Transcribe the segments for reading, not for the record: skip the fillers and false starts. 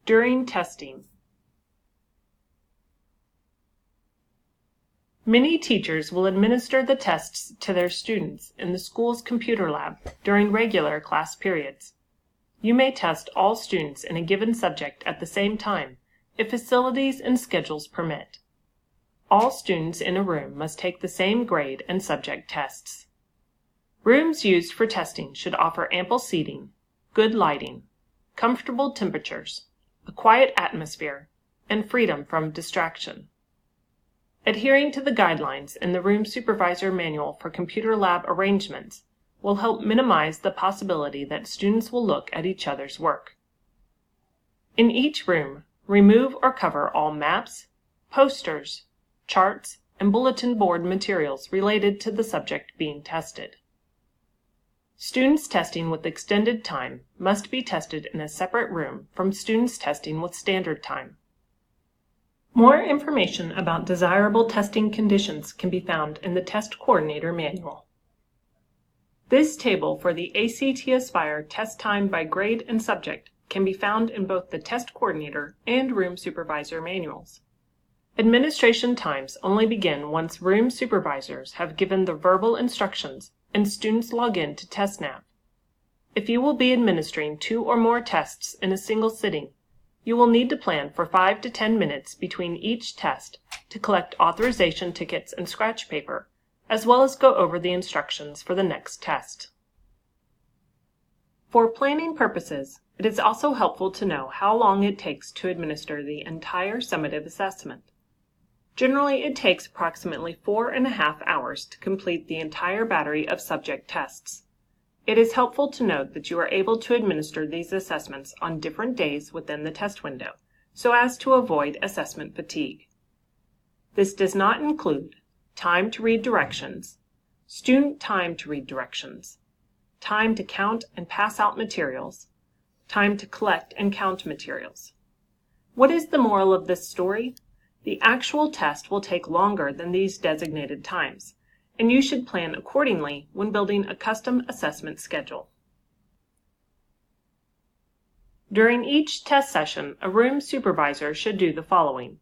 During testing. Many teachers will administer the tests to their students in the school's computer lab during regular class periods. You may test all students in a given subject at the same time, if facilities and schedules permit. All students in a room must take the same grade and subject tests. Rooms used for testing should offer ample seating, good lighting, comfortable temperatures, a quiet atmosphere, and freedom from distraction. Adhering to the guidelines in the Room Supervisor Manual for Computer Lab Arrangements will help minimize the possibility that students will look at each other's work. In each room, remove or cover all maps, posters, charts, and bulletin board materials related to the subject being tested. Students testing with extended time must be tested in a separate room from students testing with standard time. More information about desirable testing conditions can be found in the Test Coordinator Manual. This table for the ACT Aspire test time by grade and subject can be found in both the Test Coordinator and Room Supervisor manuals. Administration times only begin once room supervisors have given the verbal instructions and students log in to TestNav. If you will be administering 2 or more tests in a single sitting, you will need to plan for 5 to 10 minutes between each test to collect authorization tickets and scratch paper, as well as go over the instructions for the next test. For planning purposes, it is also helpful to know how long it takes to administer the entire summative assessment. Generally, it takes approximately 4.5 hours to complete the entire battery of subject tests. It is helpful to note that you are able to administer these assessments on different days within the test window, so as to avoid assessment fatigue. This does not include time to read directions, student time to read directions, time to count and pass out materials, time to collect and count materials. What is the moral of this story? The actual test will take longer than these designated times, and you should plan accordingly when building a custom assessment schedule. During each test session, a room supervisor should do the following.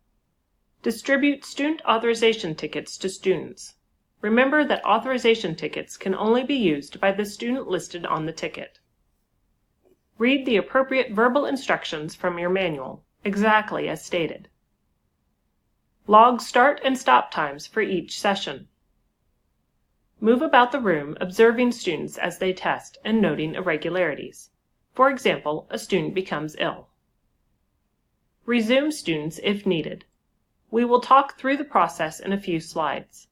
Distribute student authorization tickets to students. Remember that authorization tickets can only be used by the student listed on the ticket. Read the appropriate verbal instructions from your manual, exactly as stated. Log start and stop times for each session. Move about the room observing students as they test and noting irregularities. For example, a student becomes ill. Resume students if needed. We will talk through the process in a few slides.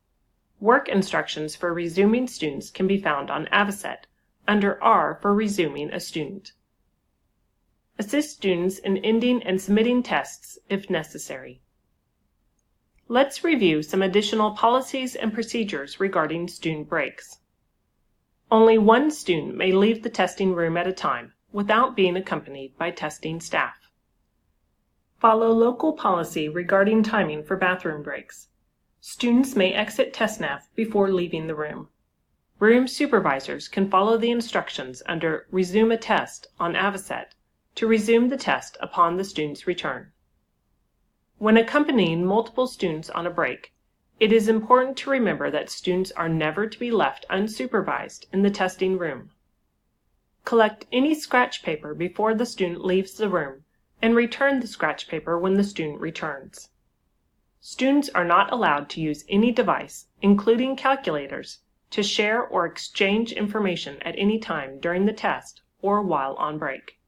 Work instructions for resuming students can be found on Avocet, under R for resuming a student. Assist students in ending and submitting tests if necessary. Let's review some additional policies and procedures regarding student breaks. Only one student may leave the testing room at a time without being accompanied by testing staff. Follow local policy regarding timing for bathroom breaks. Students may exit TestNav before leaving the room. Room supervisors can follow the instructions under Resume a Test on Avocet to resume the test upon the student's return. When accompanying multiple students on a break, it is important to remember that students are never to be left unsupervised in the testing room. Collect any scratch paper before the student leaves the room and return the scratch paper when the student returns. Students are not allowed to use any device, including calculators, to share or exchange information at any time during the test or while on break.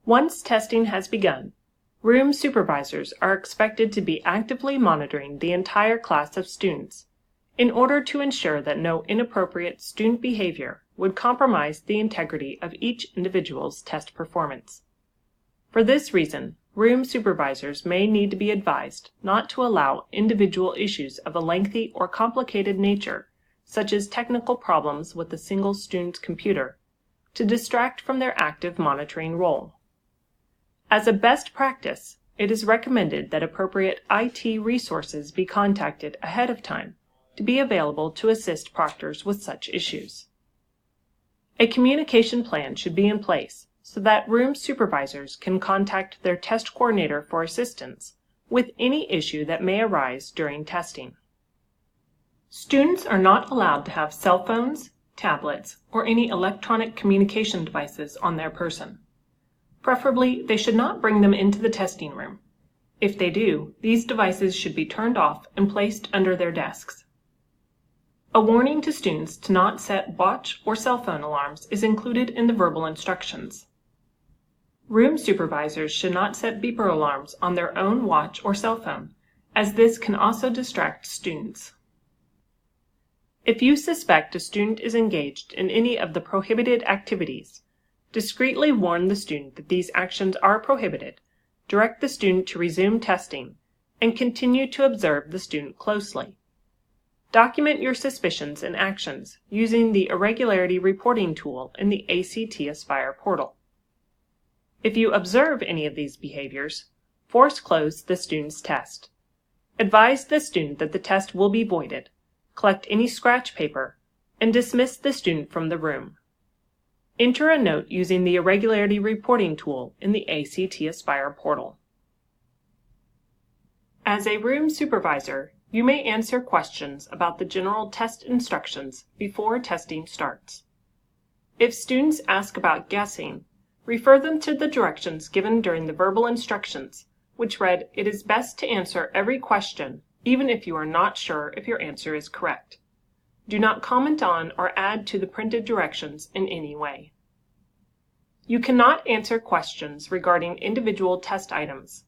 Once testing has begun, room supervisors are expected to be actively monitoring the entire class of students in order to ensure that no inappropriate student behavior would compromise the integrity of each individual's test performance. For this reason, room supervisors may need to be advised not to allow individual issues of a lengthy or complicated nature, such as technical problems with a single student's computer, to distract from their active monitoring role. As a best practice, it is recommended that appropriate IT resources be contacted ahead of time to be available to assist proctors with such issues. A communication plan should be in place so that room supervisors can contact their test coordinator for assistance with any issue that may arise during testing. Students are not allowed to have cell phones, tablets, or any electronic communication devices on their person. Preferably, they should not bring them into the testing room. If they do, these devices should be turned off and placed under their desks. A warning to students to not set watch or cell phone alarms is included in the verbal instructions. Room supervisors should not set beeper alarms on their own watch or cell phone, as this can also distract students. If you suspect a student is engaged in any of the prohibited activities, discreetly warn the student that these actions are prohibited, direct the student to resume testing, and continue to observe the student closely. Document your suspicions and actions using the Irregularity Reporting tool in the ACT Aspire portal. If you observe any of these behaviors, force close the student's test. Advise the student that the test will be voided, collect any scratch paper, and dismiss the student from the room. Enter a note using the Irregularity Reporting tool in the ACT Aspire portal. As a room supervisor, you may answer questions about the general test instructions before testing starts. If students ask about guessing, refer them to the directions given during the verbal instructions, which read, "It is best to answer every question, even if you are not sure if your answer is correct. Do not comment on or add to the printed directions in any way." You cannot answer questions regarding individual test items.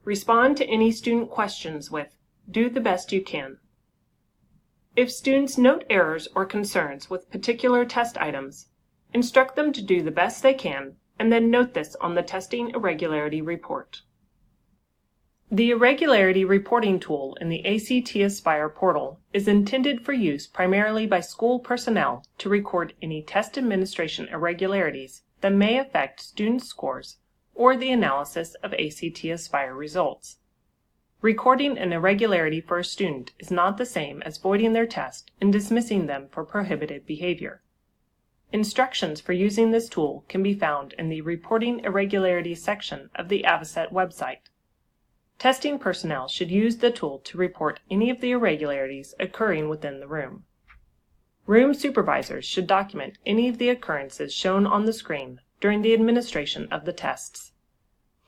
Respond to any student questions with, "Do the best you can." If students note errors or concerns with particular test items, instruct them to do the best they can, and then note this on the Testing Irregularity Report. The Irregularity Reporting tool in the ACT Aspire portal is intended for use primarily by school personnel to record any test administration irregularities that may affect student scores or the analysis of ACT Aspire results. Recording an irregularity for a student is not the same as voiding their test and dismissing them for prohibited behavior. Instructions for using this tool can be found in the Reporting Irregularities section of the Avocet website. Testing personnel should use the tool to report any of the irregularities occurring within the room. Room supervisors should document any of the occurrences shown on the screen during the administration of the tests.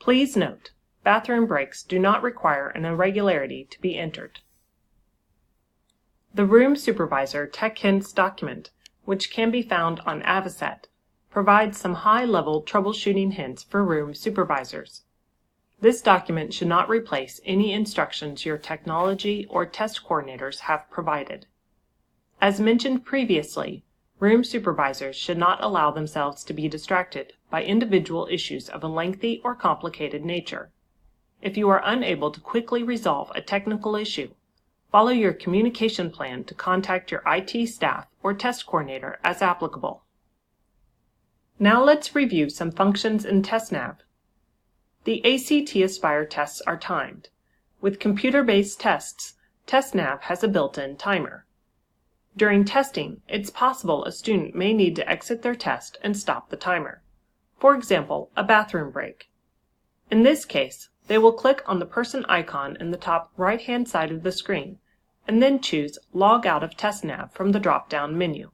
Please note, bathroom breaks do not require an irregularity to be entered. The Room Supervisor Tech Hints document, which can be found on Avocet, provides some high-level troubleshooting hints for room supervisors. This document should not replace any instructions your technology or test coordinators have provided. As mentioned previously, room supervisors should not allow themselves to be distracted by individual issues of a lengthy or complicated nature. If you are unable to quickly resolve a technical issue, follow your communication plan to contact your IT staff or test coordinator as applicable. Now let's review some functions in TestNav. The ACT Aspire tests are timed. With computer-based tests, TestNav has a built-in timer. During testing, it's possible a student may need to exit their test and stop the timer. For example, a bathroom break. In this case, they will click on the person icon in the top right-hand side of the screen, and then choose Log Out of TestNav from the drop-down menu.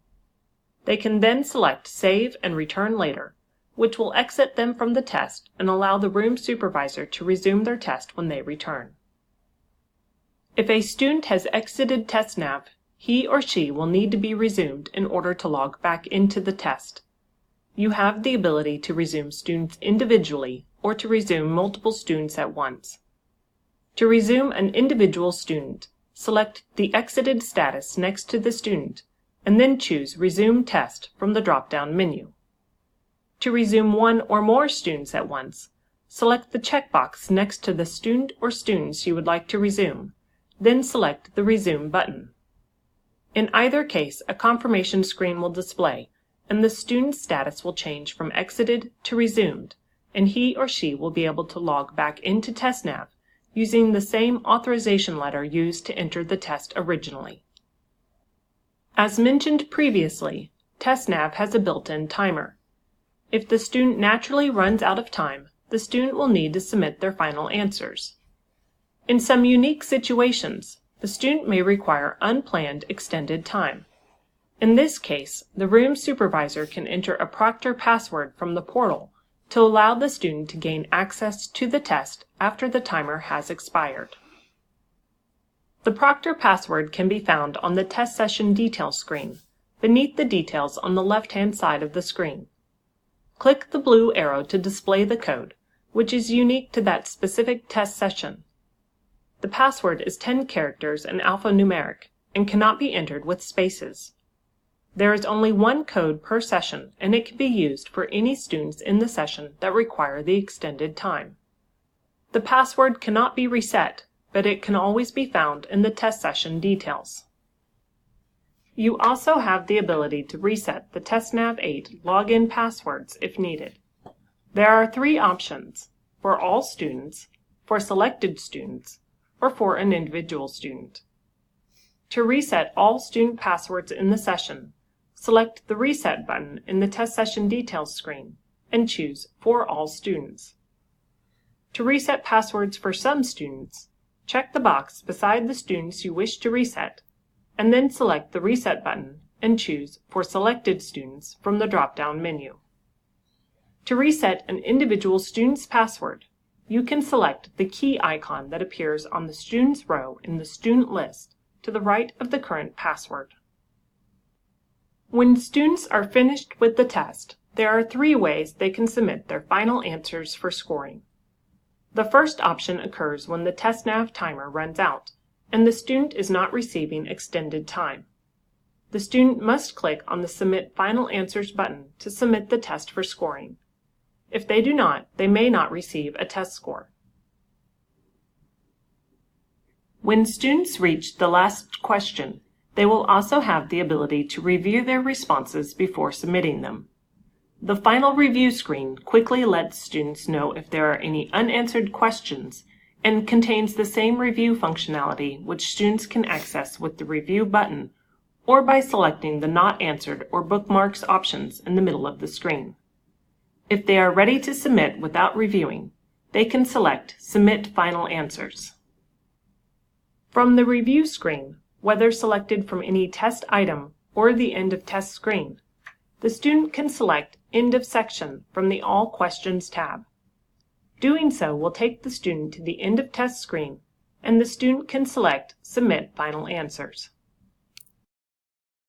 They can then select Save and Return Later, which will exit them from the test and allow the room supervisor to resume their test when they return. If a student has exited TestNav, he or she will need to be resumed in order to log back into the test. You have the ability to resume students individually or to resume multiple students at once. To resume an individual student, select the exited status next to the student and then choose Resume Test from the drop-down menu. To resume one or more students at once, select the checkbox next to the student or students you would like to resume, then select the Resume button. In either case, a confirmation screen will display, and the student's status will change from exited to resumed, and he or she will be able to log back into TestNav using the same authorization letter used to enter the test originally. As mentioned previously, TestNav has a built-in timer. If the student naturally runs out of time, the student will need to submit their final answers. In some unique situations, the student may require unplanned extended time. In this case, the room supervisor can enter a proctor password from the portal to allow the student to gain access to the test after the timer has expired. The proctor password can be found on the test session details screen, beneath the details on the left-hand side of the screen. Click the blue arrow to display the code, which is unique to that specific test session. The password is 10 characters and alphanumeric and cannot be entered with spaces. There is only one code per session, and it can be used for any students in the session that require the extended time. The password cannot be reset, but it can always be found in the test session details. You also have the ability to reset the TestNav 8 login passwords if needed. There are 3 options: for all students, for selected students, or for an individual student. To reset all student passwords in the session, select the Reset button in the test session details screen and choose For all students. To reset passwords for some students, check the box beside the students you wish to reset, and then select the Reset button and choose For selected students from the drop-down menu. To reset an individual student's password, you can select the key icon that appears on the Students row in the student list to the right of the current password. When students are finished with the test, there are 3 ways they can submit their final answers for scoring. The first option occurs when the TestNav timer runs out and the student is not receiving extended time. The student must click on the Submit Final Answers button to submit the test for scoring. If they do not, they may not receive a test score. When students reach the last question, they will also have the ability to review their responses before submitting them. The final review screen quickly lets students know if there are any unanswered questions and contains the same review functionality which students can access with the Review button or by selecting the Not Answered or Bookmarks options in the middle of the screen. If they are ready to submit without reviewing, they can select Submit Final Answers. From the review screen, whether selected from any test item or the End of Test screen, the student can select End of Section from the All Questions tab. Doing so will take the student to the End of Test screen, and the student can select Submit Final Answers.